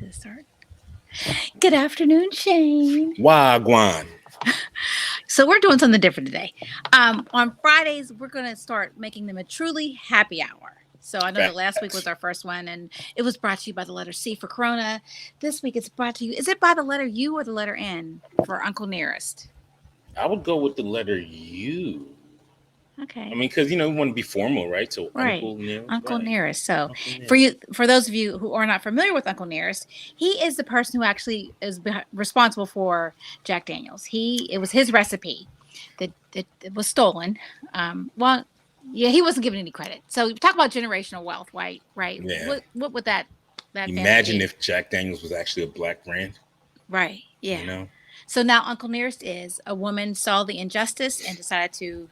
this start. Good afternoon, Shane. Wagwan. So we're doing something different today. On Fridays, we're going to start making them a truly happy hour. So I know that last week was our first one, and it was brought to you by the letter C for Corona. This week it's brought to you. Is it by the letter U or the letter N for Uncle Nearest? I would go with the letter U. Okay. I mean, because we want to be formal, right? So Right. Uncle Nearest. Uncle right. Nearest. So Uncle Nearest. for those of you who are not familiar with Uncle Nearest, he is the person who actually is responsible for Jack Daniels. It was his recipe that was stolen. Well, yeah, he wasn't given any credit. So talk about generational wealth, right? Right. Yeah. What would that Imagine if Jack Daniels was actually a black brand. Right. Yeah. You know. So now Uncle Nearest is a woman saw the injustice and decided to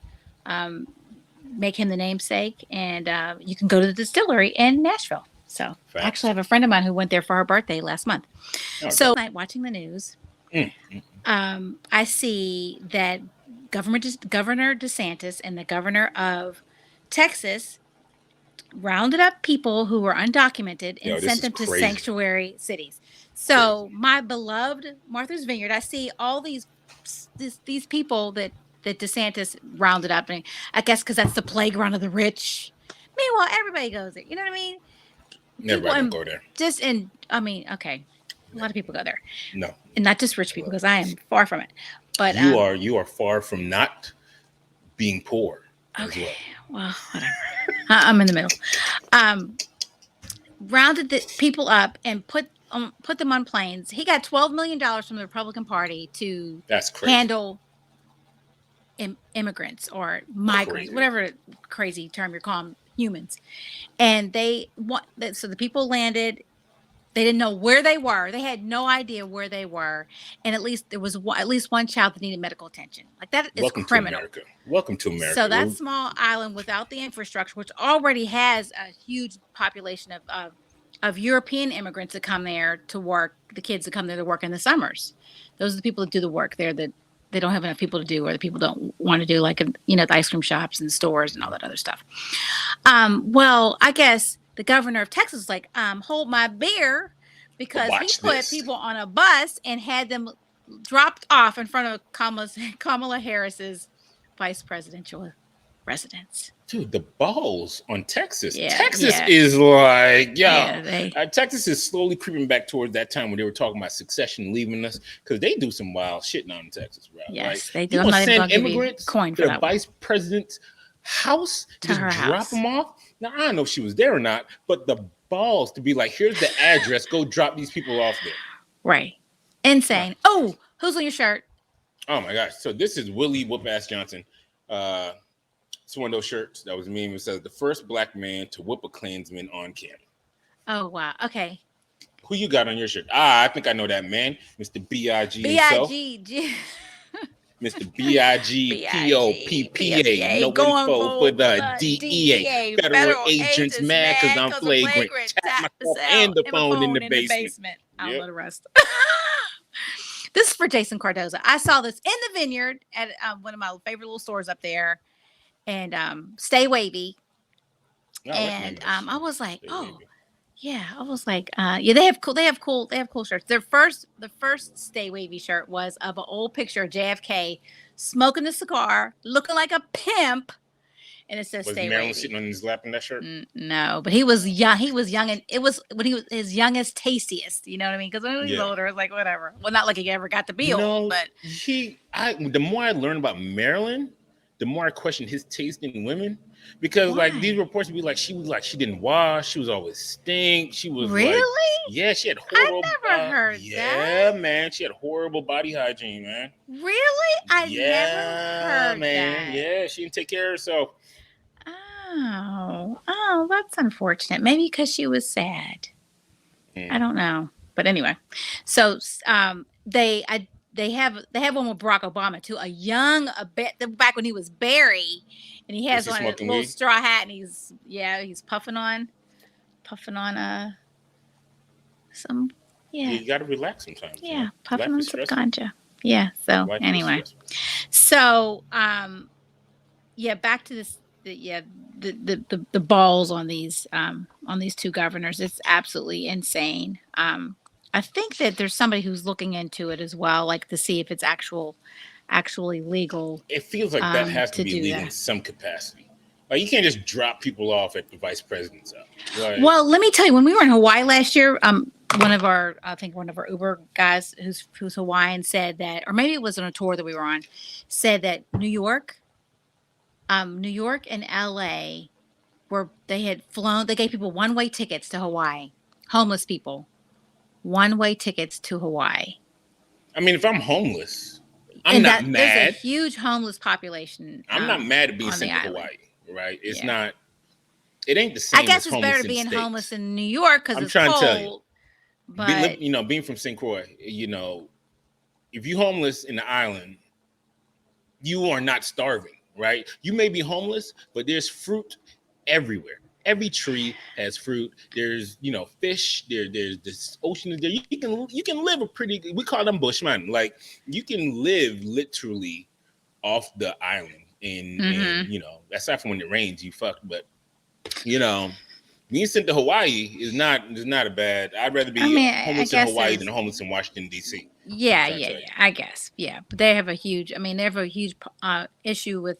make him the namesake, and you can go to the distillery in Nashville. So I actually have a friend of mine who went there for her birthday last month. Okay. So night watching the news, I see that Governor DeSantis and the governor of Texas rounded up people who were undocumented and sent them to sanctuary cities. So my beloved Martha's Vineyard, I see all these people that DeSantis rounded up. And I guess because that's the playground of the rich. Meanwhile, everybody goes there. You know what I mean? Everybody go there. Okay. A lot of people go there. No. And not just rich people, because I am far from it. But you are far from not being poor. Okay. Well, whatever. I'm in the middle. Rounded the people up and put them on planes. He got $12 million from the Republican Party to handle immigrants or migrants, whatever crazy term you're calling humans. And so the people landed. They didn't know where they were. They had no idea where they were. And at least there was at least one child that needed medical attention. Like that is criminal. Welcome to America. So that small island without the infrastructure, which already has a huge population of European immigrants that come there to work, the kids that come there to work in the summers. Those are the people that do the work there that they don't have enough people to do, or the people don't want to do, like, the ice cream shops and stores and all that other stuff. Well, I guess the governor of Texas was like, hold my beer, because he put people on a bus and had them dropped off in front of Kamala Harris's vice presidential residence. Dude, the balls on Texas. Yeah, Texas is like, Texas is slowly creeping back toward that time when they were talking about succession leaving us, because they do some wild shit now in Texas, bro. Yes, they do. I'm not send immigrants to the vice president's house, just drop them off. Now, I don't know if she was there or not, but the balls to be like, here's the address, go drop these people off there. Right. Insane. Oh, who's on your shirt? Oh my gosh. So this is Willie Whoop-Ass Johnson. It's one of those shirts that was meme. It says the first black man to whoop a Klansman on camera. Oh, wow. Okay. Who you got on your shirt? I think I know that man, Mr. B.I.G. himself. Mr. B.I.G. No info for the DEA. Federal agents mad because I'm flagrant. Tap myself and the phone in the basement. I don't know the rest. This is for Jason Cardoza. I saw this in the Vineyard at one of my favorite little stores up there. And Stay Wavy. And I was like, they have cool shirts. The first Stay Wavy shirt was of an old picture of JFK smoking a cigar, looking like a pimp, and it says Stay Wavy. Was Marilyn sitting on his lap in that shirt? No, but he was young. He was young, and it was when he was his youngest, tastiest. You know what I mean? Because when he was older, it was like whatever. Well, not like he ever got to be old, but the more I learned about Marilyn, the more I question his taste in women, because like these reports would be like she didn't wash, she was always stink, she was really she had horrible. I never heard that. Yeah, man, she had horrible body hygiene, man. Really, I never heard man. That. Yeah, she didn't take care of herself. Oh, that's unfortunate. Maybe because she was sad. I don't know, but anyway, so They have one with Barack Obama too. Back when he was Barry, and he has on a little straw hat, and he's puffing on some. Yeah, you got to relax sometimes. Yeah, puffing on some ganja. Yeah. So anyway, back to this. The balls on these two governors. It's absolutely insane. I think that there's somebody who's looking into it as well, like to see if it's actually legal. It feels like that has to be legal in that. some capacity. Like you can't just drop people off at the vice president's house. Like, well, let me tell you, when we were in Hawaii last year, one of our Uber guys who's Hawaiian said that, or maybe it was on a tour that we were on, said that New York and LA they had flown, they gave people one-way tickets to Hawaii, homeless people, one-way tickets to Hawaii. I mean, if I'm homeless, I'm not mad. There's a huge homeless population. I'm not mad at being sent to Hawaii, right? It's not. It ain't the same. I guess it's better being homeless in New York because it's cold. I'm trying to tell you. But being from St. Croix, if you're homeless in the island, you are not starving, right? You may be homeless, but there's fruit everywhere. Every tree has fruit. There's fish. There's this ocean. There you can live we call them bushmen. Like you can live literally off the island, and aside from when it rains, you fucked. But being sent to Hawaii is not a bad. I'd rather be homeless in Hawaii than homeless in Washington D.C. Yeah, I guess, yeah. But they have a huge issue with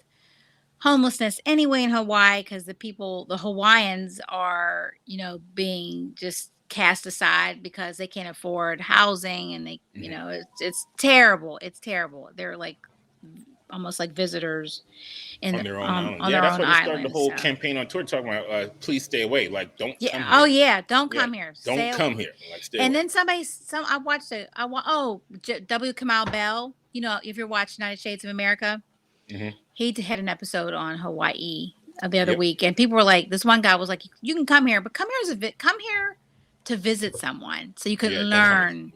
homelessness anyway in Hawaii because the Hawaiians are, being just cast aside because they can't afford housing and they, it's terrible. It's terrible. They're like almost like visitors on their own island. That's why they started the whole campaign on Twitter talking about please stay away. Like don't come here. Oh yeah, don't come here. Don't come here. Like stay and away. Then I watched W. Kamau Bell, if you're watching United States of America, he had an episode on Hawaii the other week, and people were like, this one guy was like, you can come here, but come here to visit someone so you can learn.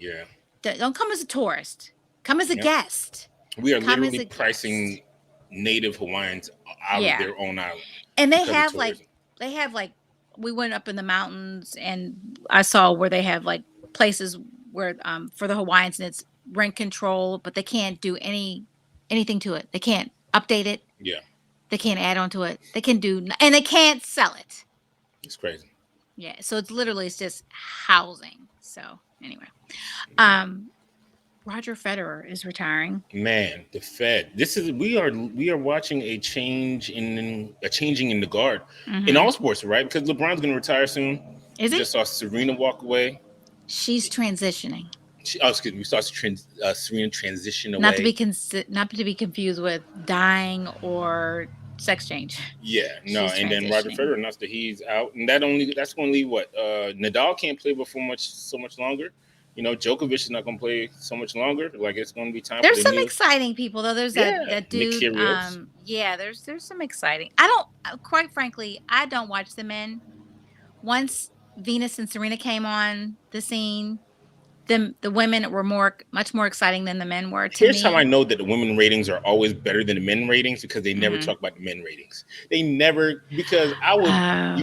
Don't come as a tourist. Come as a guest. We are literally pricing native Hawaiians out of their own island. And they have we went up in the mountains and I saw where they have like places where for the Hawaiians and it's rent control, but they can't do anything to it. They can't update it. Yeah. They can't add on to it. They can and they can't sell it. It's crazy. Yeah. So it's just housing. So anyway, Roger Federer is retiring. Man, the Fed. We are watching a changing in the guard in all sports, right? Because LeBron's going to retire soon. Is he? Just saw Serena walk away. She's transitioning. Excuse me. We saw Serena transition away. Not to be confused with dying or sex change. Yeah, no. And then Roger Federer announced that he's out, and that's going to leave what? Nadal can't play for so much longer. Djokovic is not going to play so much longer. Like it's going to be time. There's some exciting people though. There's that dude. There's some exciting. Quite frankly, I don't watch the men. Once Venus and Serena came on the scene, the women were much more exciting than the men were. Here's how I know that the women ratings are always better than the men ratings because they never talk about the men ratings. They never you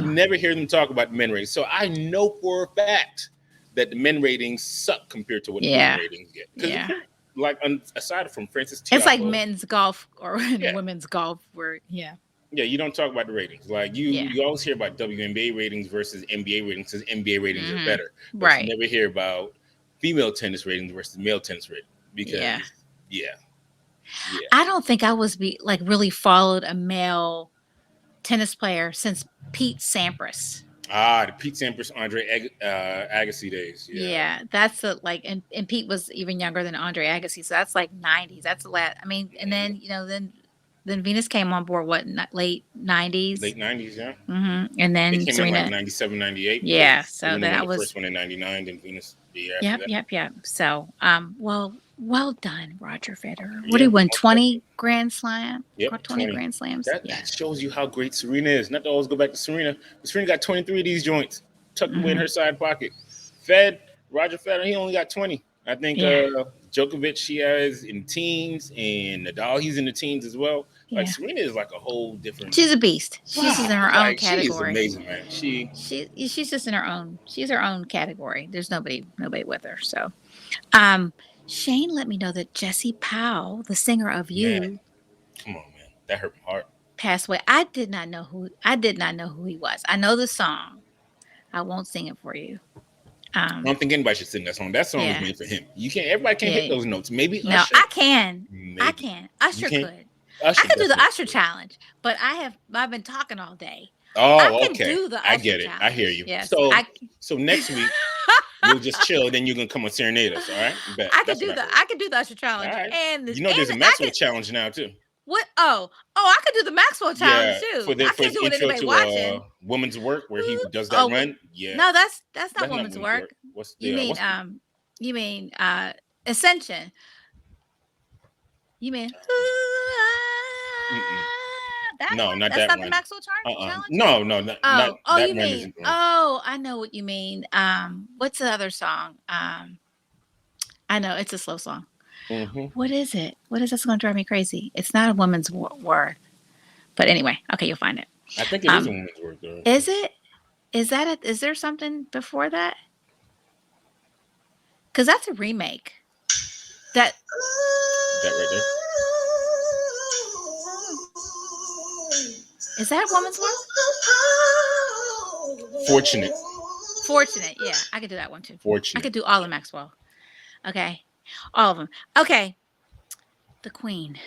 never hear them talk about the men ratings. So I know for a fact that the men ratings suck compared to what the men ratings get. Yeah. Like aside from Francis Tiafoe, it's like men's golf or women's golf where Yeah, you don't talk about the ratings. Like you always hear about WNBA ratings versus NBA ratings because NBA ratings are better. But right. You never hear about female tennis ratings versus male tennis ratings because I don't think I was really followed a male tennis player since Pete Sampras. The Pete Sampras, Andre Agassi days. Yeah, that's and Pete was even younger than Andre Agassi, so that's like 90s. That's the last. I mean, and then then Venus came on board late 90s. Late 90s, yeah. Mm-hmm. And then they came Serena, in like 97, 98. Yeah, so that was the first one in 99, then Venus the year after that. Yep. So, well done, Roger Federer. What did he win? 20 Grand Slam? Yep, 20 Grand Slams. That shows you how great Serena is. Not to always go back to Serena, but Serena got 23 of these joints tucked away in her side pocket. Roger Federer, he only got 20. I think Djokovic, she has in teens, and Nadal, he's in the teens as well. Like Serena is like a whole different. She's a beast. She's in her own category. She's amazing, man. She's just in her own. She's her own category. There's nobody with her. So, Shane let me know that Jesse Powell, the singer of You, come on, man, that hurt my heart. Passed away. I did not know who he was. I know the song. I won't sing it for you. I don't think anybody should sing that song. That song was made for him. You can't. Everybody can't hit those notes. Maybe no, Usher. I can. Maybe. I can. Usher can? could. Usher I could do the definitely Usher could. challenge, but I've been talking all day. Oh, I can okay. do the I Usher get it. challenge. I hear you. Yes. So next week we'll just chill. Then you're gonna come and serenade us. All right. Bet. I could do the Usher challenge. All right. And You know, there's a Maxwell challenge now too. What? Oh, I could do the Maxwell challenge too. For I can't his do it intro anybody to watching. Woman's Work, where he does that run. Yeah. No, that's not Woman's Work. What's You mean Ascension. You mean not that's that not one. the Maxwell challenge? No, not that you run mean isn't one. I know what you mean. What's the other song? I know it's a slow song. What is it? What is this going to drive me crazy? It's not a woman's worth. But anyway, okay, you'll find it. I think it is a woman's worth though. Is it? Is there something before that? Because that's a remake. That right there. Is that Woman's Worth? Fortunate. Yeah, I could do that one too. Fortunate. I could do all of Maxwell. Okay. All of them. Okay. The Queen.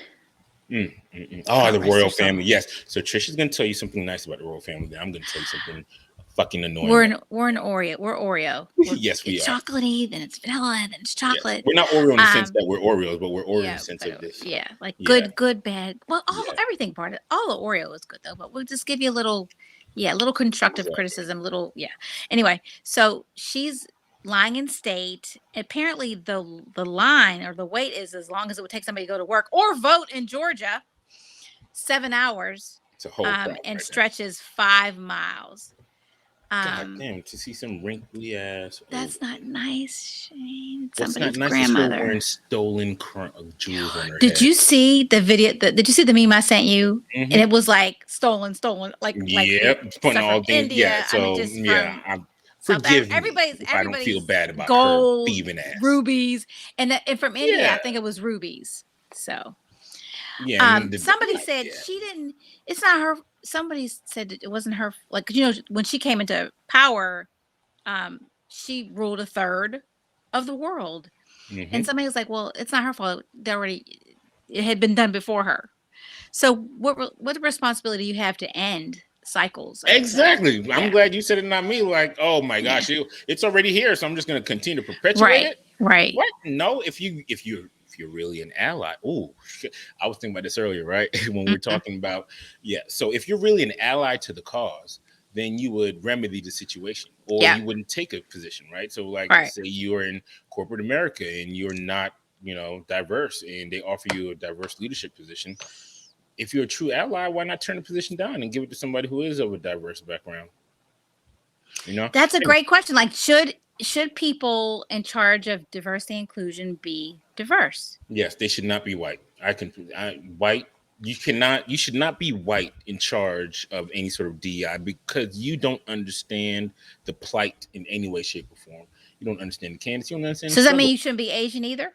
Oh, the royal family. Yes. So Trisha's gonna tell you something nice about the royal family. Then I'm gonna tell you something fucking annoying. We're an Oreo. We're Oreo. Yes, we are. Chocolatey, then it's vanilla, then it's chocolate. Yes. We're not Oreo in the sense that we're Oreos, but we're Oreo in the sense of this. Yeah, like good, bad. Well, everything part of all the Oreo is good though, but we'll just give you a little constructive criticism, Anyway, so she's lying in state. Apparently the line or the wait is as long as it would take somebody to go to work or vote in Georgia, 7 hours. It's a whole and stretches 5 miles. God damn, to see some wrinkly ass. That's not nice, Shane. What's Somebody's not nice grandmother. Is her wearing stolen jewels on her head. Did you see the video? Did you see the meme I sent you? And it was like stolen, like putting all things. India. Forgive me everybody's if I don't feel bad about gold, her thieving ass. Rubies, and from India, I think it was rubies. So, somebody said she didn't. It's not her. Somebody said it wasn't her. Like when she came into power, she ruled a third of the world, and somebody was like, "Well, it's not her fault. It had been done before her." So, what responsibility do you have to end cycles? Exactly. I'm glad you said it, not me. Like, oh my gosh, it's already here, so I'm just going to continue to perpetuate it. Right. What? No, if you're really an ally. Oh, I was thinking about this earlier, right? When we were talking about, so if you're really an ally to the cause, then you would remedy the situation, or you wouldn't take a position, right? So say you're in corporate America and you're not, diverse, and they offer you a diverse leadership position. If you're a true ally, why not turn the position down and give it to somebody who is of a diverse background? That's a great question. Like, should people in charge of diversity and inclusion be diverse? Yes, they should not be white. White. You should not be white in charge of any sort of DEI because you don't understand the plight in any way, shape, or form. You don't understand the candidates. You don't understand. So does that mean you shouldn't be Asian either?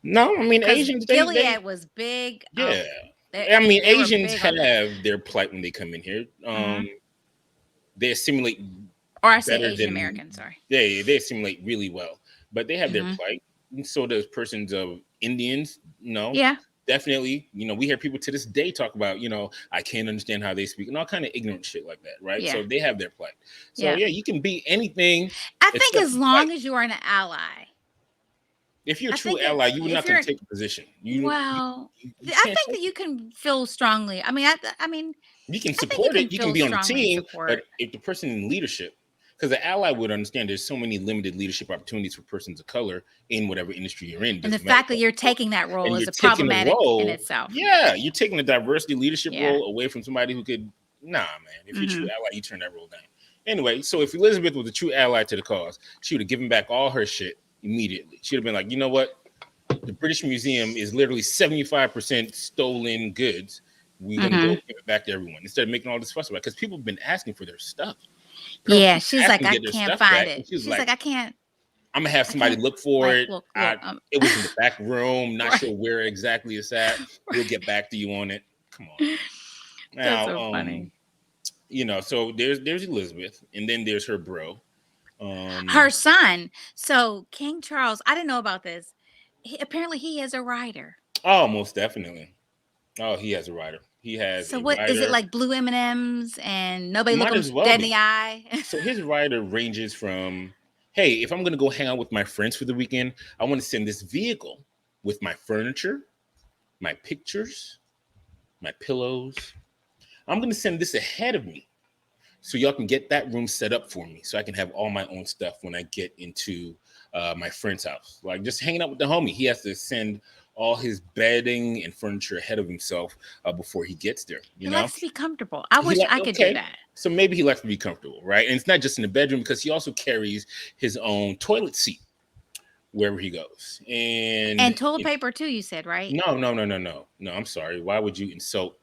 No, I mean Asians. Gilead was big. Yeah. Asians have their plight when they come in here. They assimilate. Or I say Asian American, sorry. They assimilate really well, but they have their plight. And so does persons of Indians. Definitely. We hear people to this day talk about, I can't understand how they speak and all kind of ignorant shit like that, right? Yeah. So they have their plight. So you can be anything. I think as long as you are an ally. If you're a true ally, you would not going to take a position. I think that you can feel strongly. I mean, you can support it. You can be on the team, but if the person in leadership, because the ally would understand there's so many limited leadership opportunities for persons of color in whatever industry you're in. And the fact that you're taking that role is a problematic in itself. Yeah, you're taking the diversity leadership role away from somebody who could. Nah, man. If you're a true ally, you turn that role down. Anyway, so if Elizabeth was a true ally to the cause, she would have given back all her shit immediately. She'd have been like, you know what? The British Museum is literally 75% stolen goods. We're going to go give it back to everyone instead of making all this fuss about it because people have been asking for their stuff. Girl, she's like, I can't find it. She's like, I can't. I'm going to have somebody look for it. It was in the back room. Not sure where exactly it's at. We'll get back to you on it. Come on. Now, that's so funny. So there's Elizabeth, and then there's her bro. Her son. So King Charles, I didn't know about this. Apparently he is a writer. Oh, most definitely. Oh, he has a writer. He has So a what is it, writer. like blue M&Ms and nobody look Might him as well dead in be. the eye? So his writer ranges from, hey, if I'm gonna go hang out with my friends for the weekend, I want to send this vehicle with my furniture, my pictures, my pillows. I'm gonna send this ahead of me so y'all can get that room set up for me so I can have all my own stuff when I get into my friend's house. Like just hanging out with the homie. He has to send all his bedding and furniture ahead of himself before he gets there. He likes to be comfortable. I wish I could do that. So maybe he likes to be comfortable, right? And it's not just in the bedroom because he also carries his own toilet seat wherever he goes. And toilet paper too, you said, right? No. I'm sorry. Why would you insult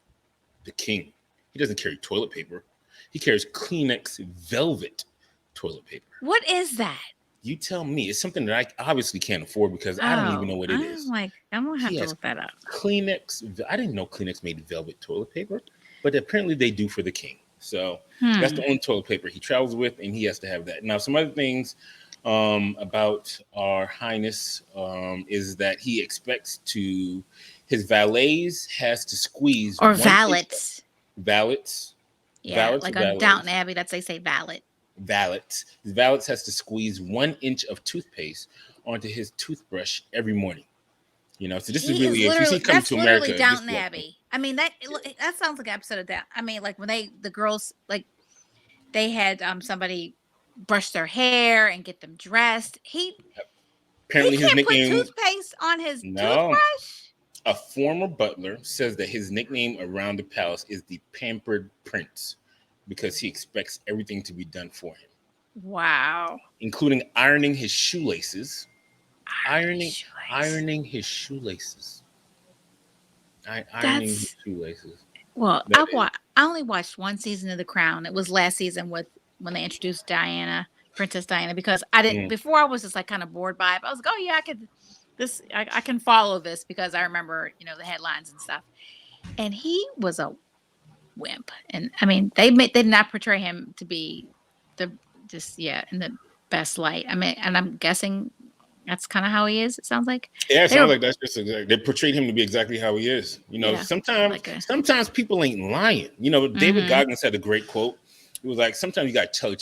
the king? He doesn't carry toilet paper. He carries Kleenex velvet toilet paper. What is that? You tell me. It's something that I obviously can't afford because I don't even know what it is. I'm gonna have to look that up. Kleenex. I didn't know Kleenex made velvet toilet paper, but apparently they do for the king. So that's the only toilet paper he travels with, and he has to have that. Now, some other things about our highness is that he expects his valets has to squeeze or valets. Valets. Yeah, valets like on Downton Abbey, they say valet. Valets. The valets has to squeeze 1 inch of toothpaste onto his toothbrush every morning. You know, so this is really, if you see Coming to America, Downton Abbey. I mean, that sounds like an episode of that. I mean, like when the girls, like they had somebody brush their hair and get them dressed. Apparently his nickname, put toothpaste on his toothbrush. A former butler says that his nickname around the palace is the Pampered Prince because he expects everything to be done for him. Wow. Including ironing his shoelaces. Ironing his shoelaces. Ironing his shoelaces. Well, I only watched one season of The Crown. It was last season when they introduced Princess Diana, because I didn't before. I was just like kind of bored by it. But I was like, oh yeah, I can follow this because I remember the headlines and stuff. And he was a wimp, and I mean they did not portray him to be in the best light. I mean, and I'm guessing that's kind of how he is. It sounds like. Yeah, it sounds like that's just exactly. They portrayed him to be exactly how he is. Sometimes people ain't lying. David Goggins had a great quote. It was like, sometimes you got to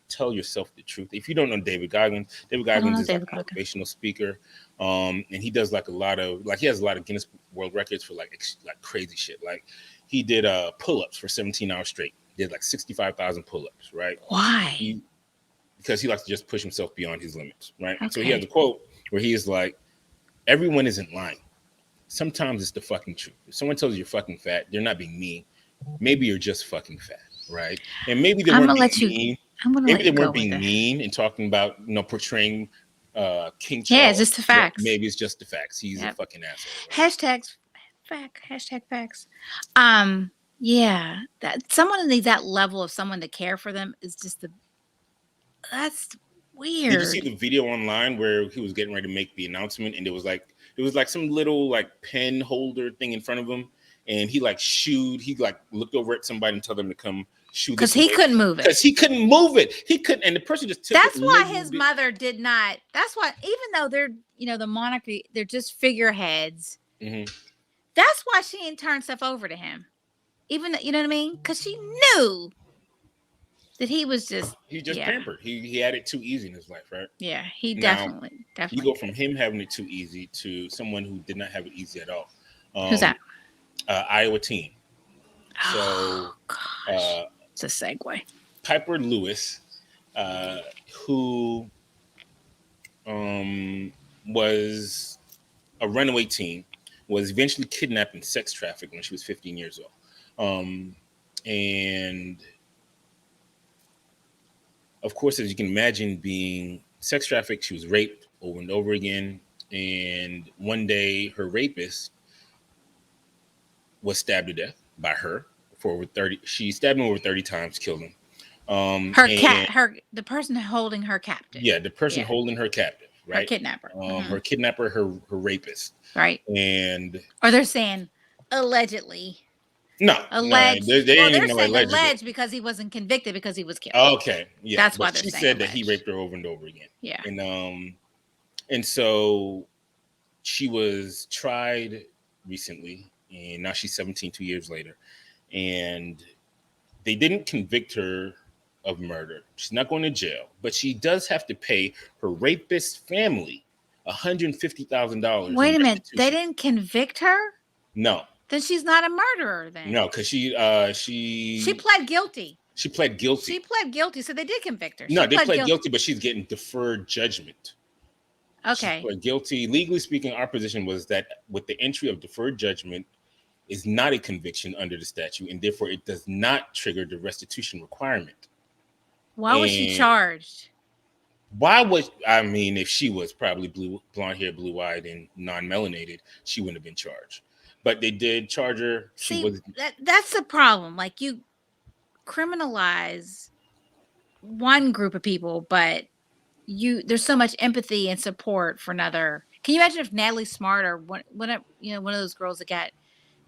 tell yourself the truth. If you don't know David Goggins is like a motivational speaker. And he does like a lot of, he has a lot of Guinness World Records for like crazy shit. Like he did pull-ups for 17 hours straight. Did like 65,000 pull-ups, right? Why? Because he likes to just push himself beyond his limits, right? Okay. So he has a quote where he is like, everyone isn't lying. Sometimes it's the fucking truth. If someone tells you you're fucking fat, they're not being mean. Maybe you're just fucking fat. Right, and maybe they weren't being mean. Maybe they weren't being mean and talking about portraying King Charles. Yeah, it's just the facts. Maybe it's just the facts. He's a fucking asshole. Right? Hashtag facts. Yeah, that someone needs that level of someone to care for them is just that's weird. Did you see the video online where he was getting ready to make the announcement, and it was like some little pen holder thing in front of him, and he looked over at somebody and told them to come shoot because he couldn't move it. Because he couldn't move it. He couldn't, and the person just took That's it. That's why his mother did not. That's why, even though they're the monarchy, they're just figureheads. Mm-hmm. That's why she didn't turn stuff over to him. Even you know what I mean? Because she knew that he was just pampered. He had it too easy in his life, right? Yeah, he definitely. You go from him having it too easy to someone who did not have it easy at all. Who's that? Iowa teen. So, gosh. It's a segue. Piper Lewis, who was a runaway teen, was eventually kidnapped and sex trafficked when she was 15 years old. And of course, as you can imagine, being sex trafficked, she was raped over and over again. And one day, her rapist was stabbed to death by her for over 30. She stabbed him over 30 times, killed him. The person holding her captive. Yeah, the person holding her captive, right? Her kidnapper. Her kidnapper, her rapist. Right. And or they're saying allegedly. No, Alleged. they Well, didn't they're even know saying allegedly. alleged because he wasn't convicted because he was killed. Okay, yeah, That's why but they're she saying said that he alleged. raped her over and over again. Yeah. And so she was tried recently, and now she's 17, 2 years later, and they didn't convict her of murder. She's not going to jail, but she does have to pay her rapist family $150,000. Wait a minute. They didn't convict her? No. Then she's not a murderer then. No, because she pled guilty. She pled guilty. She pled guilty, so they did convict her. No, they pled guilty, but she's getting deferred judgment. Okay. She pled guilty. Legally speaking, our position was that with the entry of deferred judgment is not a conviction under the statute, and therefore it does not trigger the restitution requirement. Why was she charged? Why was if she was probably blonde hair, blue eyed, and non-melanated, she wouldn't have been charged. But they did charge her. That's the problem. Like, you criminalize one group of people, but there's so much empathy and support for another. Can you imagine if Natalie Smart or one of those girls that got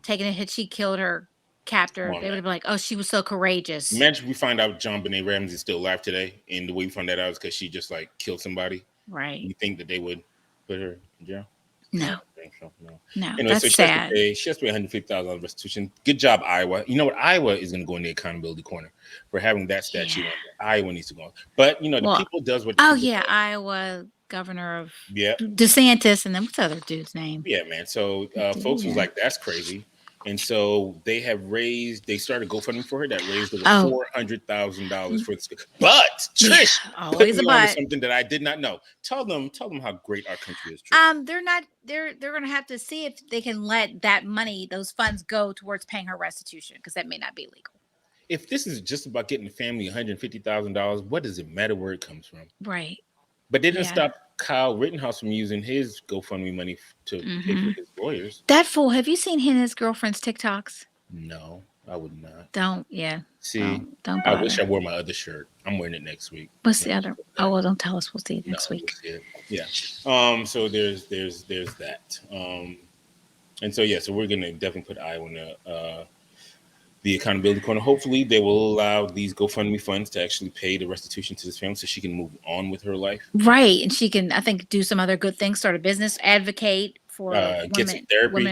taken a hit, she killed her captor, they would have been like, oh, she was so courageous. Imagine we find out John Benet Ramsey is still alive today, and the way we found that out is because she just like killed somebody. Right. You think that they would put her in jail? No. I don't think so. No. Anyway, that's so sad. She has to pay $150,000 restitution. Good job, Iowa. You know what? Iowa is going to go in the accountability corner for having that statute. Yeah. Iowa needs to go on. But, the people does what. Oh, yeah. Does. Iowa governor of yeah. DeSantis. And then what's the other dude's name? Yeah, man. So folks was like, that's crazy. And so they started GoFundMe for her that raised over $400,000 for this. But Trish, always about something that I did not know. Tell them how great our country is. Trish. They're going to have to see if they can let that money, those funds, go towards paying her restitution, because that may not be legal. If this is just about getting the family $150,000, what does it matter where it comes from? Right. But they didn't stop Kyle Rittenhouse from using his GoFundMe money to pay for his lawyers. That fool. Have you seen him and his girlfriend's TikToks? No, I would not. Don't. Yeah. See, don't I wish I wore my other shirt. I'm wearing it next week. What's the other? Oh, well, don't tell us. We'll see it next week. Yeah. So there's that. And so so we're gonna definitely put Iowa in the accountability corner. Hopefully they will allow these GoFundMe funds to actually pay the restitution to this family so she can move on with her life. Right. And she can, I think, do some other good things, start a business, advocate for women. Get some therapy.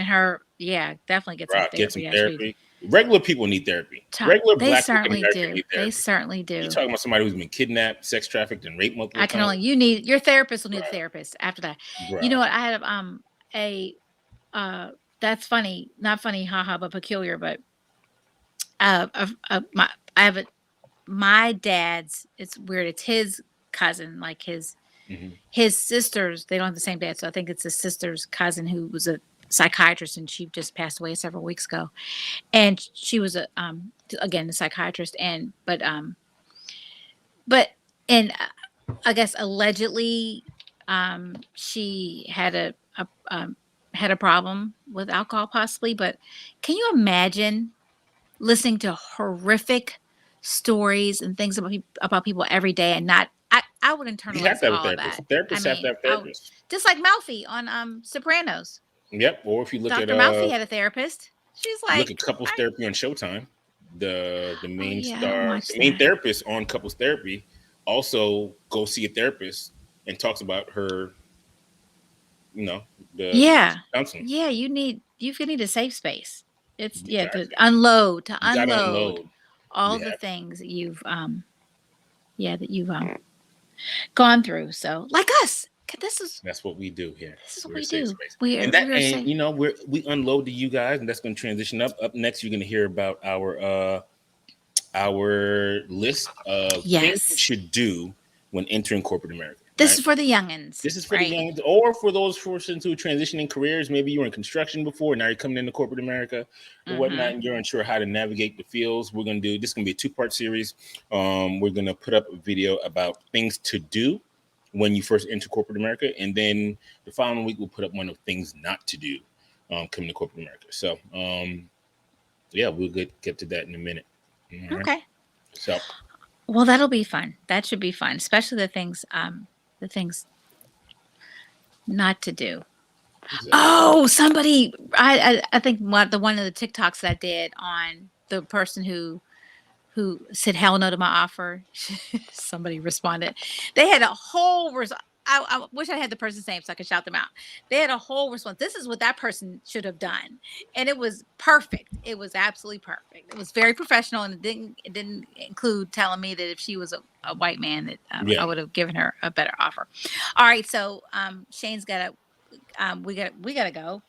Definitely get some therapy. Regular people need therapy. Regular black people need therapy. They certainly do. You're talking about somebody who's been kidnapped, sex trafficked, and raped multiple times. Your therapist will need a therapist after that. Right. You know what? I had that's funny, not funny, haha, but peculiar, but my dad's, it's weird, it's his cousin, like his sisters, they don't have the same dad, so I think it's his sister's cousin who was a psychiatrist, and she just passed away several weeks ago, and she was a psychiatrist, but I guess allegedly she had a problem with alcohol, possibly. But can you imagine listening to horrific stories and things about people every day, and not? I would internalize all of that. Therapists have to have therapists. Just like Malfi on Sopranos. Yep. Or if you look Dr. at Malfi had a therapist. She's like, look at couples therapy on Showtime. The main therapist on couples therapy also goes see a therapist and talks about her. Counseling. Yeah, you need a safe space. It's to unload all the things that you've gone through. So like us, that's what we do here. This is what we do. We unload to you guys, and that's going to transition up. Up next, you're going to hear about our list of things you should do when entering corporate America. This is for the youngins. This is for the youngins, or for those forced into transitioning careers. Maybe you were in construction before, now you're coming into corporate America or whatnot, and you're unsure how to navigate the fields. This is going to be a 2-part series. We're going to put up a video about things to do when you first enter corporate America, and then the following week we'll put up one of things not to do coming to corporate America. So, we'll get to that in a minute. All okay. So, well, that'll be fun. That should be fun, especially the things not to do. Exactly. Oh, somebody! I think one of the TikToks that I did on the person who said hell no to my offer. Somebody responded. They had a whole I wish I had the person's name so I could shout them out. They had a whole response. This is what that person should have done, and it was perfect. It was absolutely perfect. It was very professional, and it didn't include telling me that if she was a white man, that I would have given her a better offer. All right, so Shane's got we gotta go.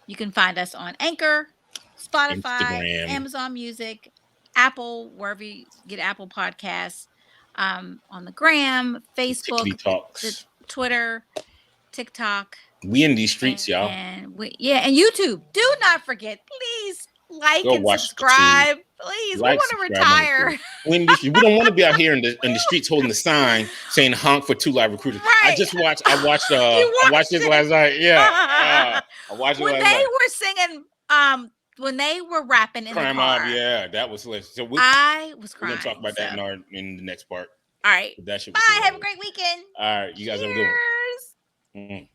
You can find us on Anchor, Spotify, Instagram, Amazon Music, Apple, wherever you get Apple Podcasts, on the Gram, Tickety Facebook, the Talks. Twitter, TikTok, We in these streets, y'all. and and YouTube. Do not forget, please like Go and watch the team. subscribe. Please, we Like, want to subscribe on the retire. We don't want to be out here in the streets holding the sign saying honk for 2 Live Recruiters. Right. I watched this last night. Yeah. I watched it When last they night. were singing, when they were rapping in Crime the car. Mob, yeah, that was hilarious. So I was we're crying. gonna talk about that in the next part. All right. That shit Bye. was hilarious. Have a great weekend. All right, you guys have a good one. Cheers.